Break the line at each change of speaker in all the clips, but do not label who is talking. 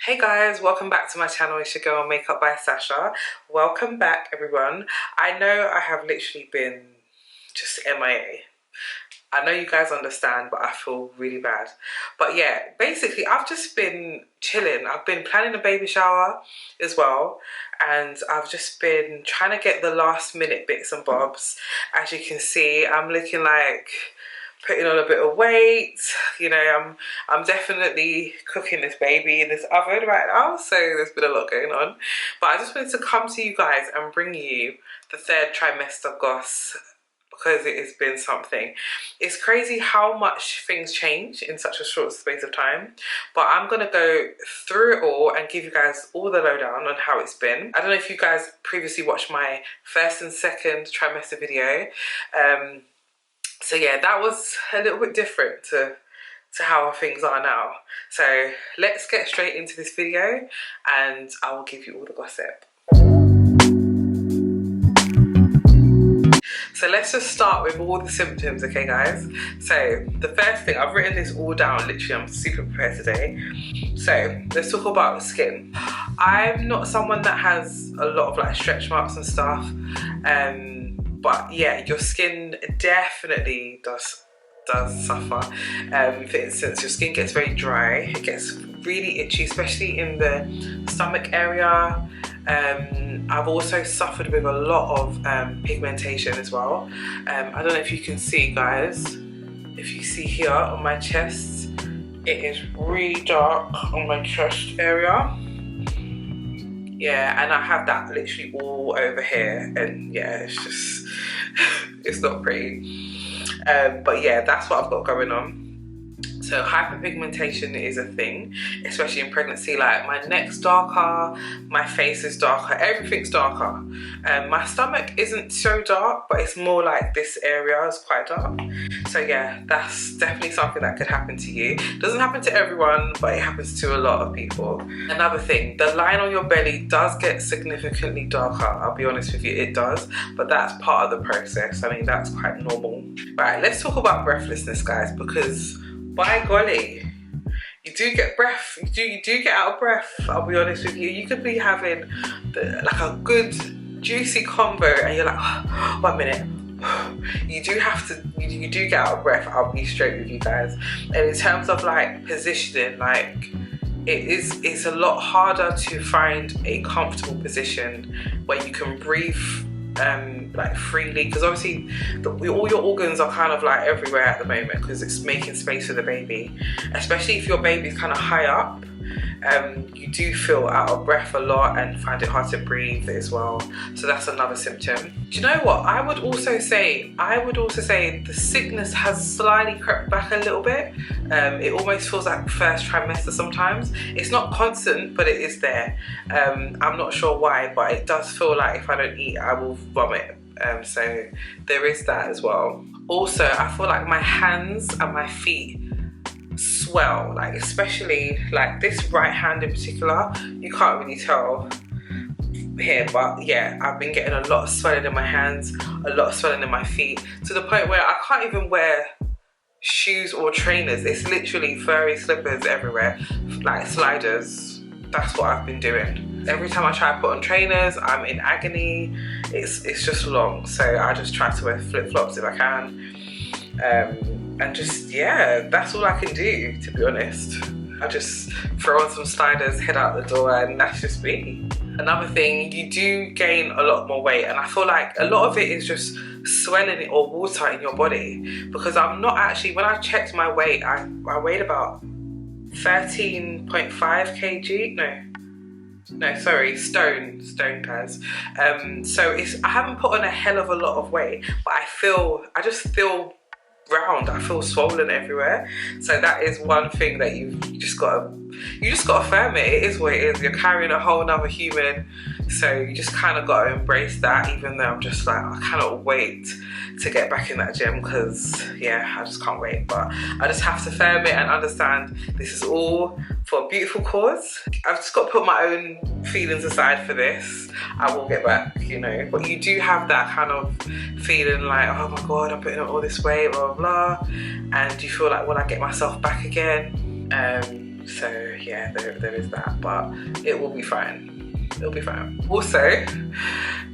Hey guys, welcome back to my channel. It's your girl Makeup by Sasha. Welcome back everyone. I know I have literally been just MIA. I know you guys understand, but I feel really bad. But yeah, basically I've just been chilling. I've been planning a baby shower as well, and I've just been trying to get the last minute bits and bobs. As you can see, I'm looking like putting on a bit of weight. You know, I'm definitely cooking this baby in this oven right now, so there's been a lot going on. But I just wanted to come to you guys and bring you the third trimester goss, because it has been something. It's crazy how much things change in such a short space of time, but I'm gonna go through it all and give you guys all the lowdown on how it's been. I don't know if you guys previously watched my first and second trimester video. So yeah, that was a little bit different to how things are now. So let's get straight into this video and I will give you all the gossip. So let's just start with all the symptoms, okay guys? So the first thing, I've written this all down, literally I'm super prepared today. So let's talk about the skin. I'm not someone that has a lot of like stretch marks and stuff, but yeah, your skin definitely does suffer. For instance, your skin gets very dry, it gets really itchy, especially in the stomach area. I've also suffered with a lot of pigmentation as well. I don't know if you can see, guys, if you see here on my chest, it is really dark on my chest area. Yeah, and I have that literally all over here, and yeah, it's just it's not pretty. But yeah, that's what I've got going on. So hyperpigmentation is a thing, especially in pregnancy. Like my neck's darker, my face is darker, everything's darker. My stomach isn't so dark, but it's more like this area is quite dark. So yeah, that's definitely something that could happen to you. It doesn't happen to everyone, but it happens to a lot of people. Another thing, the line on your belly does get significantly darker. I'll be honest with you, it does, but that's part of the process. I mean, that's quite normal. Right, let's talk about breathlessness, guys, because by golly, you do get breath, you do get out of breath. I'll be honest with you, you could be having like a good juicy convo and you're like, oh, 1 minute, you do get out of breath. I'll be straight with you guys. And in terms of like positioning, like it's a lot harder to find a comfortable position where you can breathe like freely, because obviously all your organs are kind of like everywhere at the moment, because it's making space for the baby, especially if your baby's kind of high up. You do feel out of breath a lot and find it hard to breathe as well. So that's another symptom. Do you know what? I would also say the sickness has slightly crept back a little bit. It almost feels like first trimester sometimes. It's not constant, but it is there. I'm not sure why, but it does feel like if I don't eat, I will vomit. So there is that as well. Also, I feel like my hands and my feet swell, like especially like this right hand in particular. You can't really tell here, but yeah, I've been getting a lot of swelling in my hands, a lot of swelling in my feet, to the point where I can't even wear shoes or trainers. It's literally furry slippers everywhere, like sliders. That's what I've been doing. Every time I try to put on trainers, I'm in agony. It's just long, so I just try to wear flip-flops if I can. And just, yeah, that's all I can do, to be honest. I just throw on some sliders, head out the door, and that's just me. Another thing, you do gain a lot more weight, and I feel like a lot of it is just swelling or water in your body, because I'm not actually, when I checked my weight, I weighed about 13.5 kg, no sorry, stone guys. So I haven't put on a hell of a lot of weight, but I just feel round, I feel swollen everywhere. So that is one thing that you just gotta affirm it. It is what it is. You're carrying a whole nother human, so you just kind of gotta embrace that, even though I'm just like, I cannot wait to get back in that gym, because yeah, I just can't wait. But I just have to firm it and understand this is all for a beautiful cause. I've just got to put my own feelings aside for this. I will get back, you know. But you do have that kind of feeling like, oh my god, I'm putting on all this weight, blah blah blah, and you feel like, will I get myself back again? So yeah, there is that, but it will be fine. It'll be fine. Also,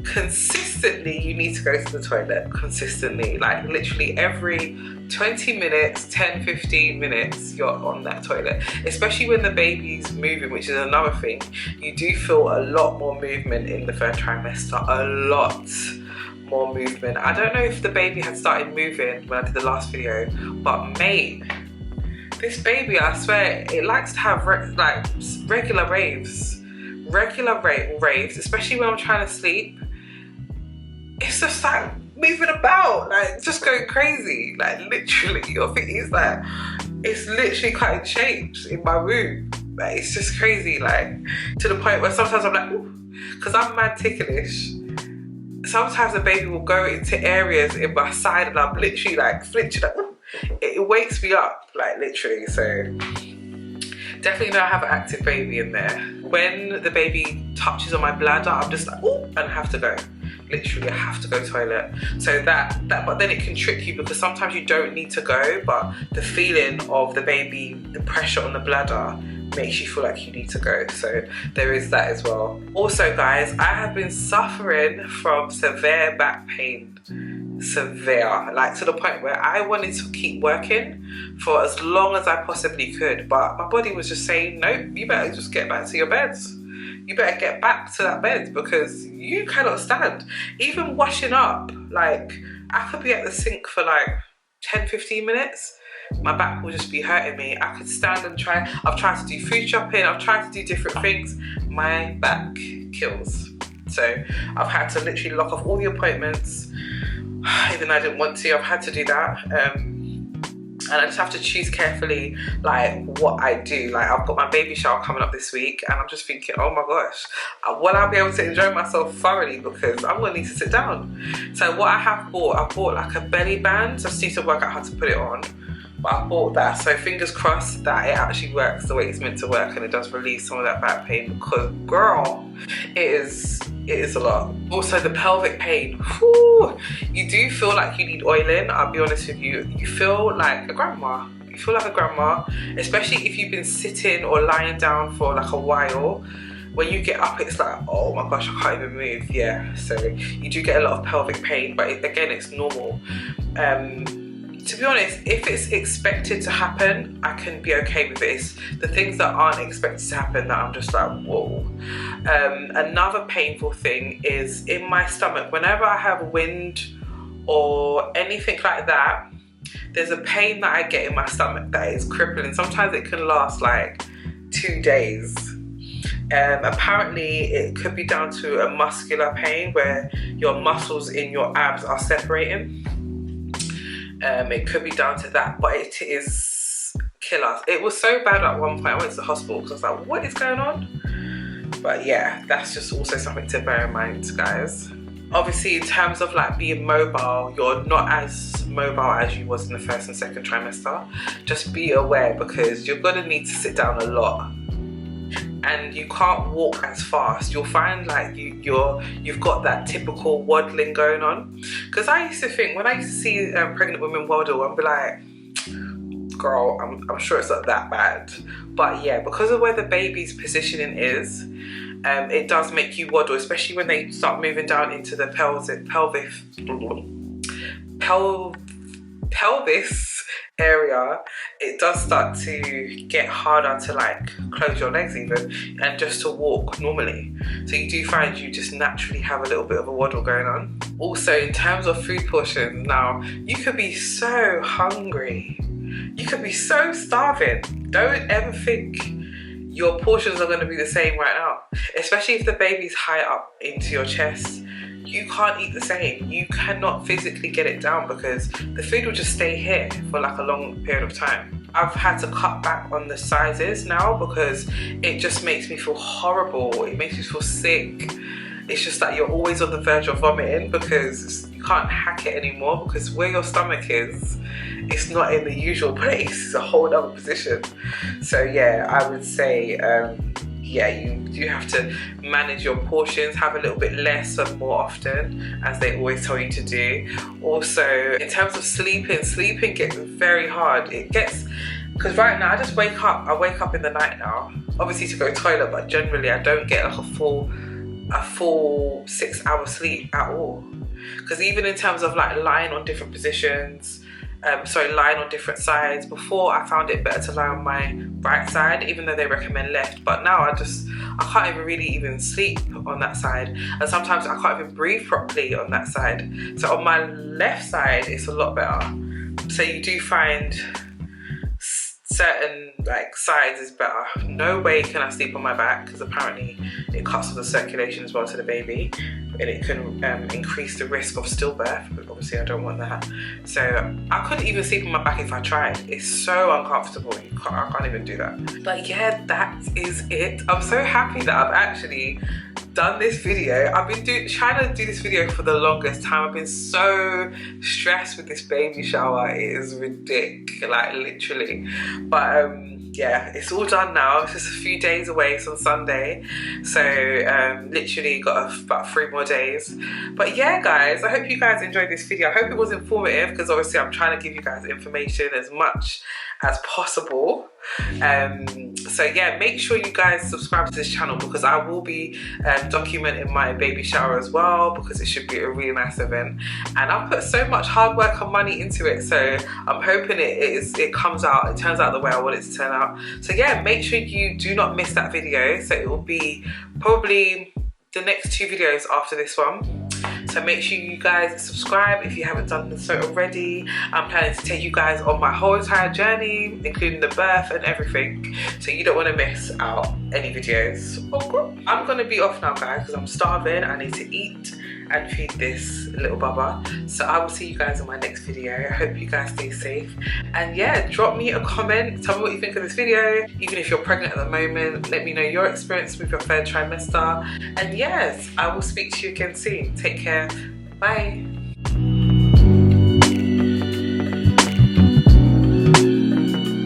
consistently, you need to go to the toilet consistently. Like literally every 20 minutes, 10-15 minutes, you're on that toilet. Especially when the baby's moving, which is another thing. You do feel a lot more movement in the third trimester, a lot more movement. I don't know if the baby had started moving when I did the last video, but mate, this baby, I swear, it likes to have regular raves, especially when I'm trying to sleep. It's just like moving about, like just going crazy, like literally. Your thing is like, it's literally quite changed in my room. Like it's just crazy, like to the point where sometimes I'm like, ooh, because I'm mad ticklish. Sometimes the baby will go into areas in my side and I'm literally like flinching, like, ooh. It wakes me up, like literally. So definitely know I have an active baby in there. When the baby touches on my bladder, I'm just like, ooh, and I have to go. Literally, I have to go toilet. So but then it can trick you because sometimes you don't need to go, but the feeling of the baby, the pressure on the bladder makes you feel like you need to go. So there is that as well. Also guys, I have been suffering from severe back pain. Severe, like to the point where I wanted to keep working for as long as I possibly could, but my body was just saying, nope, you better just get back to your beds. You better get back to that bed because you cannot stand. Even washing up, like I could be at the sink for like 10-15 minutes. My back will just be hurting me. I could stand and try. I've tried to do food shopping. I've tried to do different things. My back kills. So I've had to literally lock off all the appointments. Even though I didn't want to, I've had to do that. And I just have to choose carefully like what I do. Like I've got my baby shower coming up this week and I'm just thinking, oh my gosh, will I be able to enjoy myself thoroughly because I'm gonna need to sit down. So what I have bought, I bought like a belly band. So I just need to work out how to put it on. But I bought that, so fingers crossed that it actually works the way it's meant to work and it does relieve some of that back pain because girl, it is a lot. Also the pelvic pain, whew, you do feel like you need oiling. I'll be honest with you, you feel like a grandma. You feel like a grandma, especially if you've been sitting or lying down for like a while. When you get up, it's like, oh my gosh, I can't even move. Yeah, so you do get a lot of pelvic pain, but again, it's normal. To be honest, if it's expected to happen, I can be okay with it. It's the things that aren't expected to happen that I'm just like, whoa. Another painful thing is in my stomach. Whenever I have wind or anything like that, there's a pain that I get in my stomach that is crippling. Sometimes it can last like 2 days. Apparently it could be down to a muscular pain where your muscles in your abs are separating. It could be down to that, but it is killer. It was so bad at one point I went to the hospital because I was like, what is going on? But yeah, that's just also something to bear in mind, guys. Obviously in terms of like being mobile, you're not as mobile as you was in the first and second trimester. Just be aware because you're gonna need to sit down a lot and you can't walk as fast. You'll find like you've got that typical waddling going on. Because I used to think, when I used to see pregnant women waddle, I'd be like, girl, I'm sure it's not that bad. But yeah, because of where the baby's positioning is, it does make you waddle, especially when they start moving down into the pelvis area. It does start to get harder to like close your legs even and just to walk normally. So you do find you just naturally have a little bit of a waddle going on. Also in terms of food portions, now you could be so hungry, you could be so starving. Don't ever think your portions are going to be the same right now, especially if the baby's high up into your chest. You can't eat the same. You cannot physically get it down because the food will just stay here for like a long period of time. I've had to cut back on the sizes now because it just makes me feel horrible. It makes me feel sick. It's just that you're always on the verge of vomiting because you can't hack it anymore because where your stomach is, it's not in the usual place. It's a whole other position. So yeah, I would say, yeah, you do have to manage your portions, have a little bit less and more often, as they always tell you to do. Also, in terms of sleeping gets very hard. It gets Because right now I just wake up in the night now, obviously to go to the toilet, but generally I don't get like a full 6-hour sleep at all. Because even in terms of like lying on different positions, lying on different sides, before I found it better to lie on my right side, even though they recommend left, but now I can't even really even sleep on that side, and sometimes I can't even breathe properly on that side. So on my left side it's a lot better. So you do find certain like sides is better. No way can I sleep on my back, because apparently it cuts off the circulation as well to the baby, and it can increase the risk of stillbirth, but obviously I don't want that. So I couldn't even sleep on my back if I tried. It's so uncomfortable. I can't even do that. But yeah, that is it. I'm so happy that I've actually done this video. I've been trying to do this video for the longest time. I've been so stressed with this baby shower. It is ridiculous, like literally. But yeah, it's all done now. It's just a few days away. It's on Sunday, so literally got about 3 more days. But yeah, guys, I hope you guys enjoyed this video. I hope it was informative, because obviously I'm trying to give you guys information as much as possible. So yeah, make sure you guys subscribe to this channel, because I will be documenting my baby shower as well, because it should be a really nice event, and I've put so much hard work and money into it, so I'm hoping it turns out the way I want it to turn out. So yeah, make sure you do not miss that video. So it will be probably the next 2 videos after this one. So make sure you guys subscribe if you haven't done so already. I'm planning to take you guys on my whole entire journey, including the birth and everything, so you don't want to miss out any videos. I'm gonna be off now, guys, because I'm starving. I need to eat and feed this little bubba. So I will see you guys in my next video. I hope you guys stay safe, and yeah, drop me a comment, tell me what you think of this video. Even if you're pregnant at the moment, let me know your experience with your 3rd trimester. And yes, I will speak to you again soon. Take care. Bye.